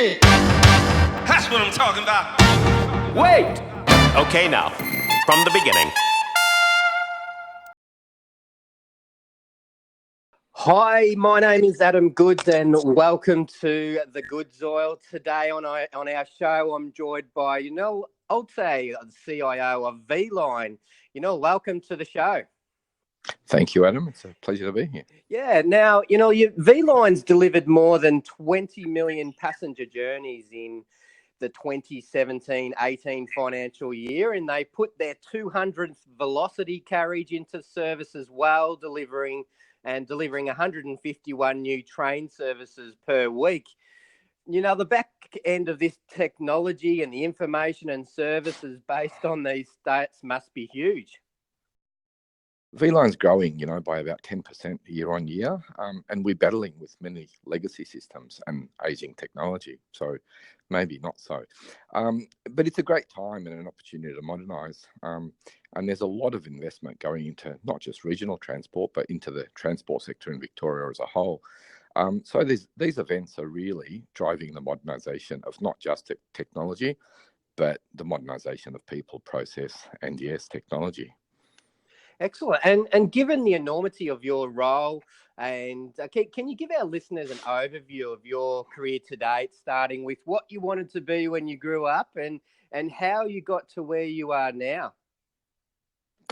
shit. That's what I'm talking about. Wait! Okay, now, from the beginning. Hi, my name is Adam Goods and welcome to the Goods Oil. Today on our show, I'm joined by Unal Altay, the CIO of Vline. Welcome to the show. Thank you, Adam. It's a pleasure to be here. Yeah, now, Vline's delivered more than 20 million passenger journeys in the 2017-18 financial year, and they put their 200th velocity carriage into service as well, delivering 151 new train services per week. The back end of this technology and the information and services based on these stats must be huge. Vline's growing, by about 10% year on year, and we're battling with many legacy systems and aging technology, so maybe not so. But it's a great time and an opportunity to modernise, and there's a lot of investment going into not just regional transport, but into the transport sector in Victoria as a whole. So these events are really driving the modernisation of not just technology, but the modernisation of people, process, and yes, technology. Excellent. And given the enormity of your role, and can you give our listeners an overview of your career to date, starting with what you wanted to be when you grew up and how you got to where you are now?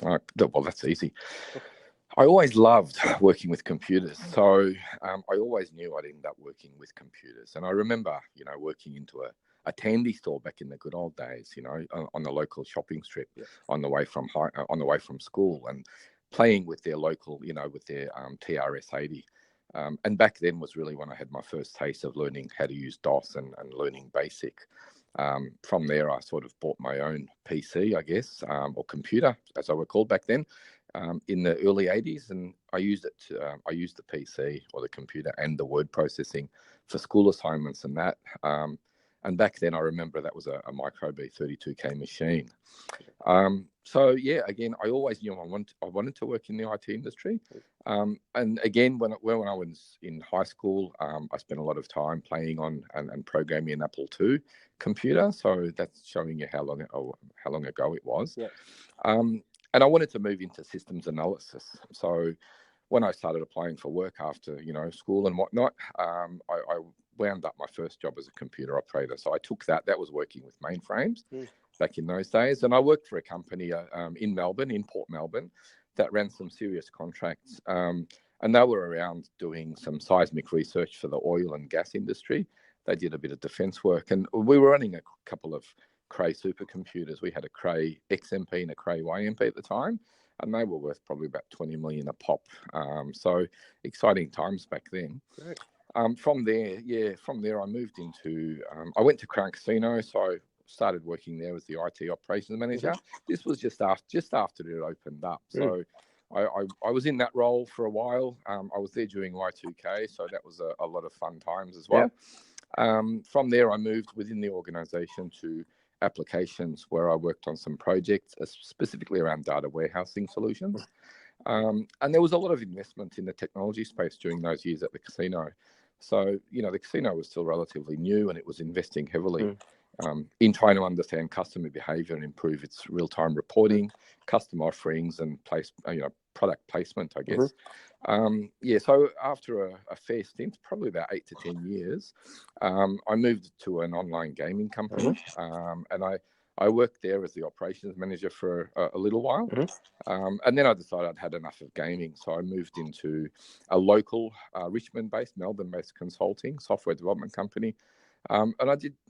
Well, that's easy. I always loved working with computers, so I always knew I'd end up working with computers. And I remember, working into a tandy store back in the good old days, on the local shopping strip, on the way from school, and playing with their local, with their TRS-80. And back then was really when I had my first taste of learning how to use DOS and learning BASIC. From there, I sort of bought my own PC, I guess, or computer, as I were called back then, in the early 80s, and I used the PC or the computer and the word processing for school assignments and that. And back then, I remember that was a Micro B32K machine. So yeah, again, I always knew I wanted to work in the IT industry. And again, when I was in high school, I spent a lot of time playing on and programming an Apple II computer. So that's showing you how long ago it was. Yeah. And I wanted to move into systems analysis. So when I started applying for work after, school and whatnot, I wound up my first job as a computer operator. So I took that. That was working with mainframes back in those days. And I worked for a company in Port Melbourne, that ran some serious contracts. And they were around doing some seismic research for the oil and gas industry. They did a bit of defence work. And we were running a couple of Cray supercomputers. We had a Cray XMP and a Cray YMP at the time, and they were worth probably about 20 million a pop. So exciting times back then. Great. From there, I moved into, I went to Crown Casino, so I started working there as the IT operations manager. This was just after it opened up. So I was in that role for a while. I was there during Y2K, so that was a lot of fun times as well. Yeah. From there, I moved within the organisation to applications, where I worked on some projects specifically around data warehousing solutions. And there was a lot of investment in the technology space during those years at the casino. So, the casino was still relatively new, and it was investing heavily in trying to understand customer behavior and improve its real-time reporting, custom offerings, and product placement, I guess. So after a fair stint, probably about 8 to 10 years, I moved to an online gaming company, and I worked there as the operations manager for a little while. And then I decided I'd had enough of gaming. So I moved into a local Richmond-based, Melbourne-based consulting software development company. And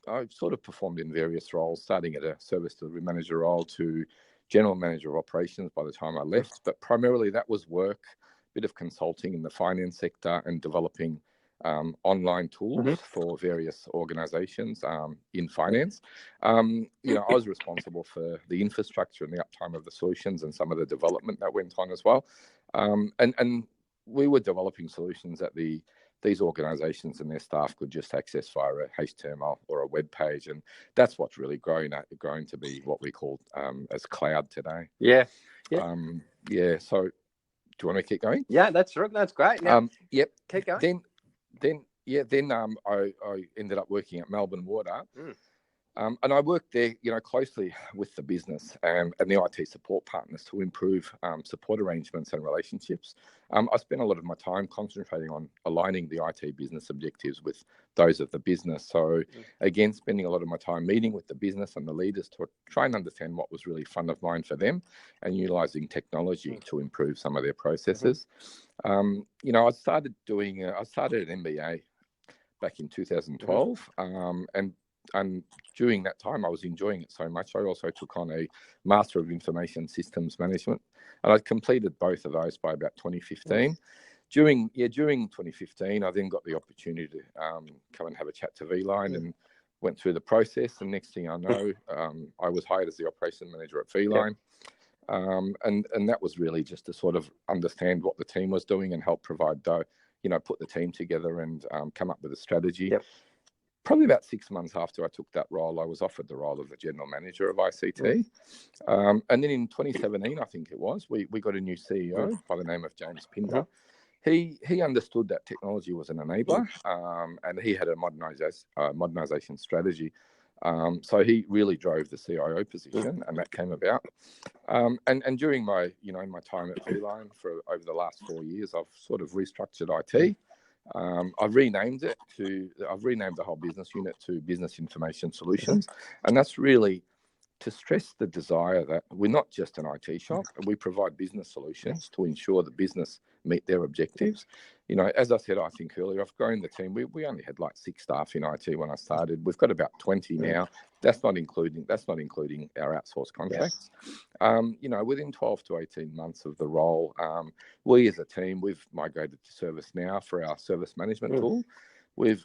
I sort of performed in various roles, starting at a service delivery manager role to general manager of operations by the time I left. But primarily that was work, a bit of consulting in the finance sector, and developing online tools for various organizations in finance. I was responsible for the infrastructure and the uptime of the solutions and some of the development that went on as well. And we were developing solutions that these organizations and their staff could just access via a HTML or a web page. And that's what's really growing to be what we call as cloud today. Yeah. So do you want me to keep going? Yeah, that's great. Now, yep. keep going. Then then I ended up working at Melbourne Water. Mm. And I worked there, closely with the business and the IT support partners to improve support arrangements and relationships. I spent a lot of my time concentrating on aligning the IT business objectives with those of the business. So again, spending a lot of my time meeting with the business and the leaders to try and understand what was really front of mind for them and utilizing technology to improve some of their processes. I started an MBA back in 2012, and during that time, I was enjoying it so much. I also took on a Master of Information Systems Management, and I completed both of those by about 2015. During 2015, I then got the opportunity to come and have a chat to Vline and went through the process. And next thing I know, I was hired as the Operation Manager at Vline. And that was really just to sort of understand what the team was doing and help provide, put the team together and come up with a strategy. Probably about 6 months after I took that role, I was offered the role of the General Manager of ICT. And then in 2017, I think it was, we got a new CEO by the name of James Pinder. He understood that technology was an enabler, and he had a modernization strategy. So he really drove the CIO position, and that came about. And during my time at Vline for over the last 4 years, I've sort of restructured IT. I've renamed the whole business unit to Business Information Solutions, and that's really to stress the desire that we're not just an IT shop, and we provide business solutions to ensure the business meet their objectives. As I said, I think earlier, I've grown the team. We only had like 6 staff in IT when I started. We've got about 20 now. That's not including our outsourced contracts. Within 12 to 18 months of the role, we as a team, we've migrated to ServiceNow for our service management tool. We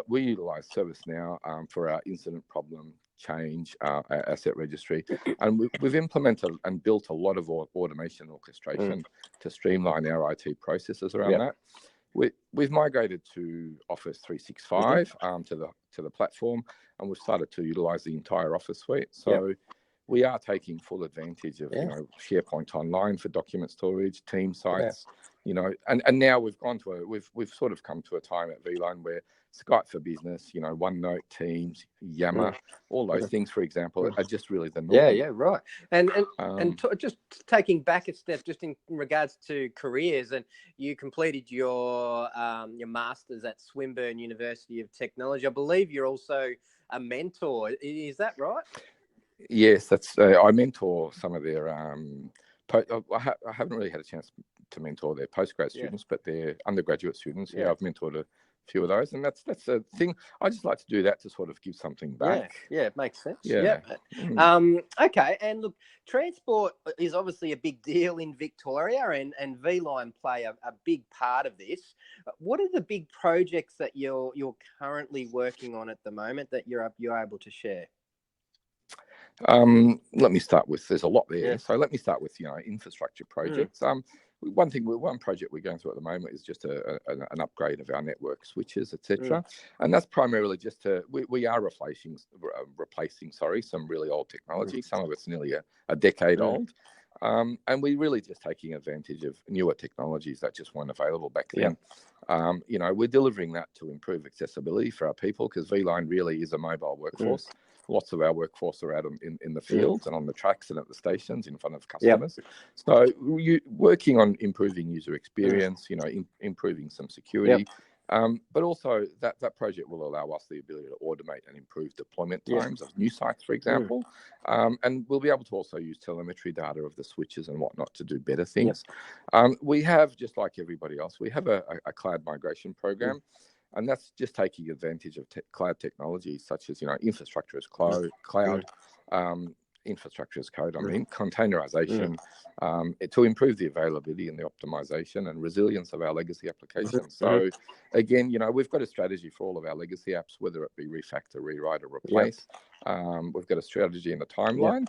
utilize ServiceNow for our incident problem change, our asset registry, and we've implemented and built a lot of automation orchestration to streamline our IT processes around that. We've migrated to Office 365 to the platform, and we've started to utilize the entire Office suite. So we are taking full advantage of SharePoint Online for document storage, team sites, and now we've sort of come to a time at Vline where Skype for Business, OneNote, Teams, Yammer, all those things, for example, are just really the norm. Yeah, right. And just taking back a step, just in regards to careers, and you completed your master's at Swinburne University of Technology. I believe you're also a mentor. Is that right? Yes, that's. I mentor some of their. I haven't really had a chance to mentor their postgrad students, but their undergraduate students. I've mentored a few of those, and that's a thing. I just like to do that to sort of give something back. Yeah, it makes sense. Okay, and look, transport is obviously a big deal in Victoria, and Vline play a big part of this. What are the big projects that you're currently working on at the moment that you're able to share? Let me start with, there's a lot there. So let me start with, infrastructure projects. One project we're going through at the moment is just an upgrade of our network switches, etc. And that's primarily just we are replacing some really old technology. Some of it's nearly a decade old. And we're really just taking advantage of newer technologies that just weren't available back then. We're delivering that to improve accessibility for our people, because Vline really is a mobile workforce. Lots of our workforce are out in the fields and on the tracks and at the stations in front of customers. So working on improving user experience, improving some security. But also that project will allow us the ability to automate and improve deployment times of new sites, for example. And we'll be able to also use telemetry data of the switches and whatnot to do better things. We have, just like everybody else, we have a cloud migration program. And that's just taking advantage of cloud technologies such as, infrastructure as cloud, infrastructure as code, containerization, to improve the availability and the optimization and resilience of our legacy applications. So again, we've got a strategy for all of our legacy apps, whether it be refactor, rewrite, or replace. We've got a strategy and a timeline,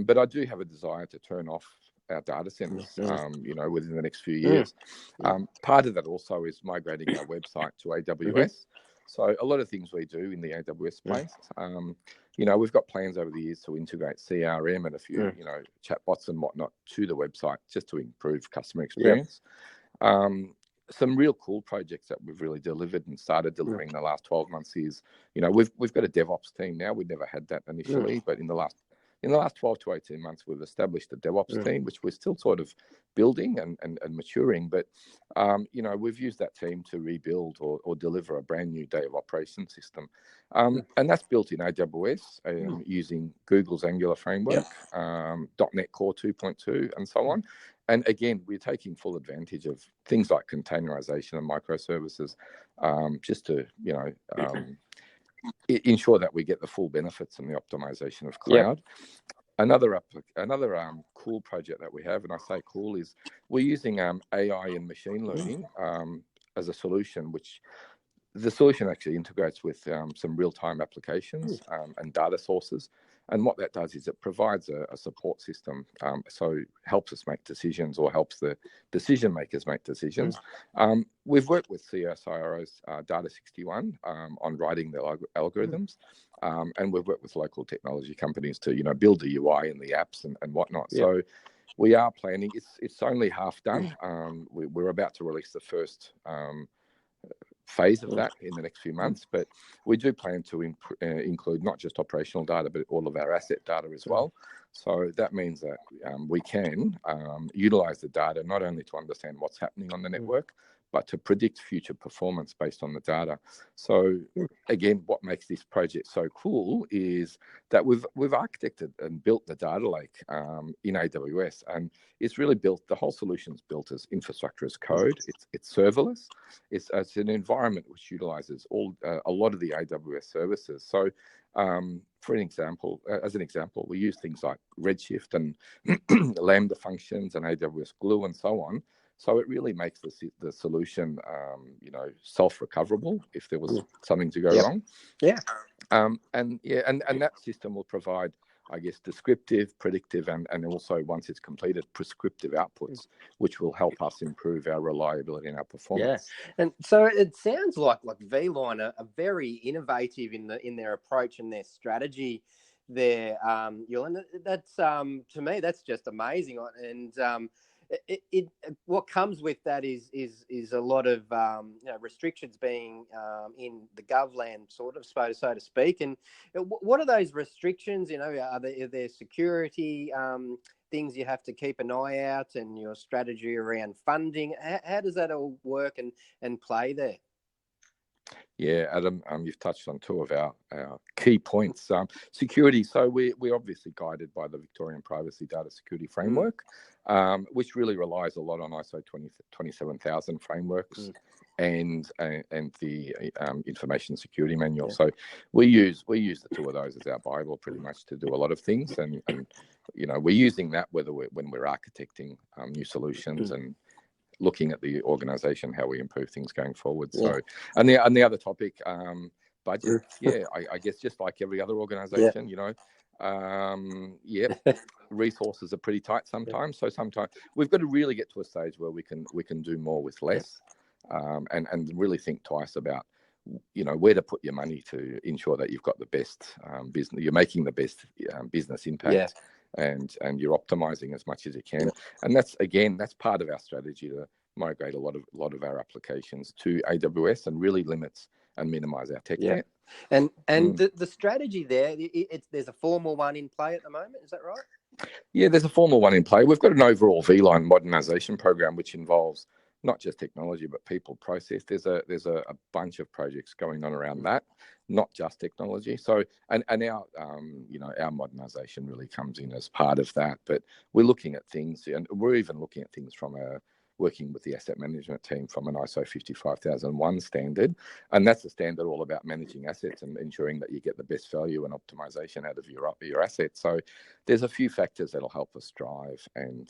but I do have a desire to turn off our data centers, within the next few years. Part of that also is migrating our website to AWS. So a lot of things we do in the AWS space, we've got plans over the years to integrate CRM and a few, chatbots and whatnot to the website just to improve customer experience. some real cool projects that we've really delivered and started delivering in the last 12 months is, we've got a DevOps team now. We never had that initially, but in the last 12 to 18 months, we've established a DevOps team, which we're still sort of building and maturing. But, we've used that team to rebuild or deliver a brand new day of operation system. And that's built in AWS using Google's Angular framework, .NET Core 2.2 and so on. And again, we're taking full advantage of things like containerization and microservices, just to, ensure that we get the full benefits and the optimization of cloud. Another cool project that we have, and I say cool, is we're using AI and machine learning as a solution, which the solution actually integrates with some real-time applications and data sources. And what that does is it provides a support system, so it helps us make decisions or helps the decision makers make decisions. We've worked with CSIRO's Data 61 on writing the algorithms, and we've worked with local technology companies to build the UI and the apps and whatnot. So we are planning. It's only half done. We're about to release the first phase of that in the next few months, but we do plan to include not just operational data, but all of our asset data as well. So that means that we can utilize the data not only to understand what's happening on the network, but to predict future performance based on the data. So again, what makes this project so cool is that we've architected and built the data lake in AWS, and it's really built. The whole solution's built as infrastructure as code. It's serverless. It's an environment which utilizes a lot of the AWS services. So as an example, we use things like Redshift and Lambda functions and AWS Glue and so on. So it really makes the solution, self-recoverable if there was something to go wrong. And that system will provide, I guess, descriptive, predictive, and also once it's completed, prescriptive outputs, which will help us improve our reliability and our performance. And so it sounds like Vline are very innovative in their approach and their strategy there, Ewan. That's to me, that's just amazing. And what comes with that is a lot of restrictions being in the govland, sort of, so to speak. And what are those restrictions? Are there security things you have to keep an eye out, and your strategy around funding? How does that all work and play there? Yeah, Adam, you've touched on two of our key points. Security. So we're obviously guided by the Victorian Privacy Data Security Framework, which really relies a lot on ISO 27000 frameworks and the Information Security Manual. So we use the two of those as our Bible pretty much to do a lot of things, and we're using that when we're architecting new solutions and looking at the organization, how we improve things going forward. So, and the other topic, budget. I guess just like every other organization, resources are pretty tight sometimes. So sometimes we've got to really get to a stage where we can do more with less, and really think twice about where to put your money to ensure that you've got the best business, you're making the best business impact. And you're optimizing as much as you can, and that's part of our strategy to migrate a lot of our applications to AWS and really limits and minimize our tech debt. And the strategy there, there's a formal one in play at the moment. Is that right? Yeah, there's a formal one in play. We've got an overall Vline modernization program which involves not just technology but people, process. There's a bunch of projects going on around that, not just technology. So and our our modernization really comes in as part of that. But we're looking at things, and we're even looking at things from working with the asset management team from an ISO 55001 standard, and that's a standard all about managing assets and ensuring that you get the best value and optimization out of your assets. So there's a few factors that'll help us drive and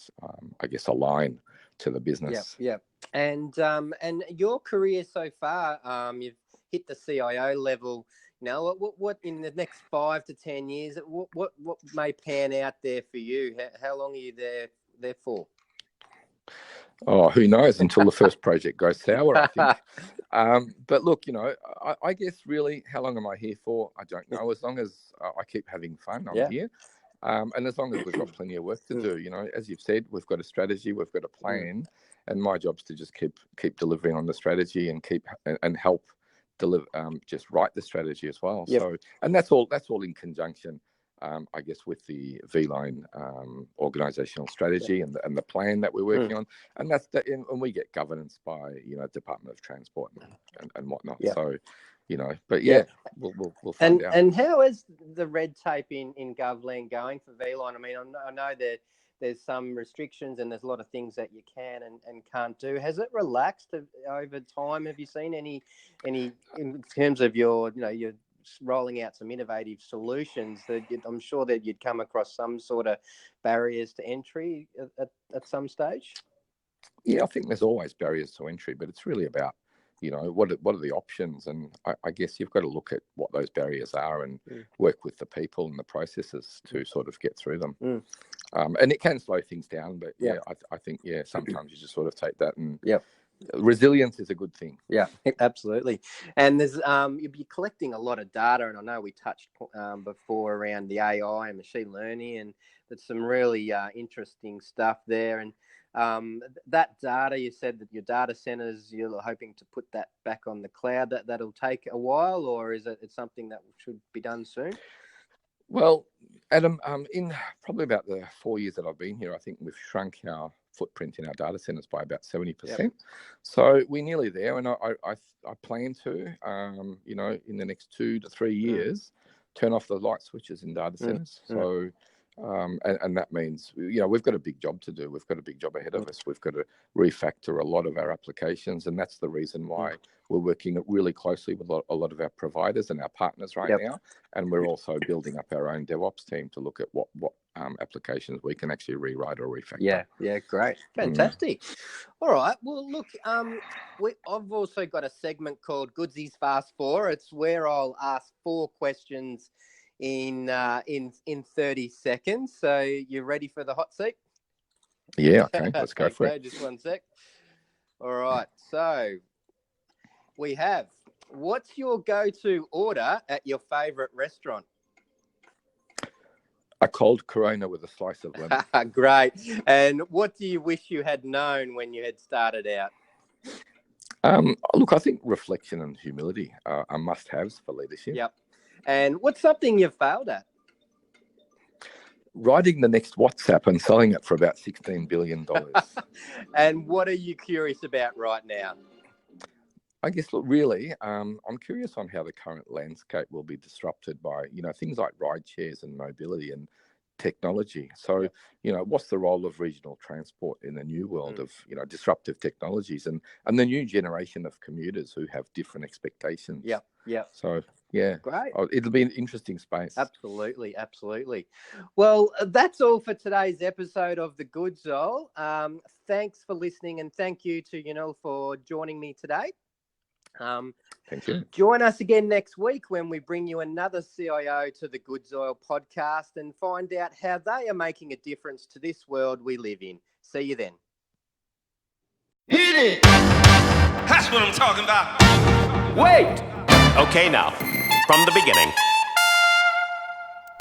I guess align to the business. And your career so far, you've hit the CIO level. Now, what in the next 5 to 10 years, what may pan out there for you? How long are you there for? Oh, who knows, until the first project goes sour, I think. But look, I guess really, how long am I here for? I don't know. As long as I keep having fun, I'm here. And as long as we've got plenty of work to do, as you've said, we've got a strategy, we've got a plan, and my job's to just keep delivering on the strategy and help deliver, just write the strategy as well. Yep. So, and that's all in conjunction, I guess, with the Vline organisational strategy and the plan that we're working on, and and we get governance by Department of Transport and whatnot. Yep. So, but we'll find out. And how is the red tape in GovLand going for Vline? I mean, I know that there's some restrictions and there's a lot of things that you can and can't do. Has it relaxed over time? Have you seen any in terms of your you're rolling out some innovative solutions that I'm sure that you'd come across some sort of barriers to entry at some stage? Yeah, I think there's always barriers to entry, but it's really about what are the options, and I guess you've got to look at what those barriers are and work with the people and the processes to sort of get through them. And it can slow things down, but I think sometimes you just sort of take that and resilience is a good thing. Yeah, absolutely. And there's you'll be collecting a lot of data, and I know we touched before around the AI and machine learning, and there's some really interesting stuff there. And that data, you said that your data centers, you're hoping to put that back on the cloud. That'll take a while, or is it something that should be done soon? Well, Adam, in probably about the 4 years that I've been here, I think we've shrunk our footprint in our data centers by about 70%. So we're nearly there, and I plan to, in the next 2 to 3 years, turn off the light switches in data centers. So. And that means, we've got a big job to do. We've got a big job ahead of us. We've got to refactor a lot of our applications. And that's the reason why we're working really closely with a lot of our providers and our partners right now. And we're also building up our own DevOps team to look at what applications we can actually rewrite or refactor. Yeah, great. Fantastic. All right. Well, look, I've also got a segment called Goodsy's Fast 4. It's where I'll ask 4 questions in 30 seconds. So you ready for the hot seat? Yeah, okay. Let's go for it. Just one sec. All right. So we have, what's your go-to order at your favourite restaurant? A cold Corona with a slice of lemon. Great. And what do you wish you had known when you had started out? Look, I think reflection and humility are must-haves for leadership. Yep. And what's something you've failed at? Writing the next WhatsApp and selling it for about $16 billion. And what are you curious about right now? I guess, look, really, I'm curious on how the current landscape will be disrupted by, things like ride shares and mobility and technology. So, what's the role of regional transport in the new world of, disruptive technologies and the new generation of commuters who have different expectations? Yeah. So, yeah. Great. It'll be an interesting space. Absolutely. Well, that's all for today's episode of The Good Zol. Thanks for listening, and thank you to Unal for joining me today. Thank you. Join us again next week when we bring you another CIO to the Goodesy podcast and find out how they are making a difference to this world we live in. See you then. Hit it! That's what I'm talking about. Wait! Okay, now, from the beginning.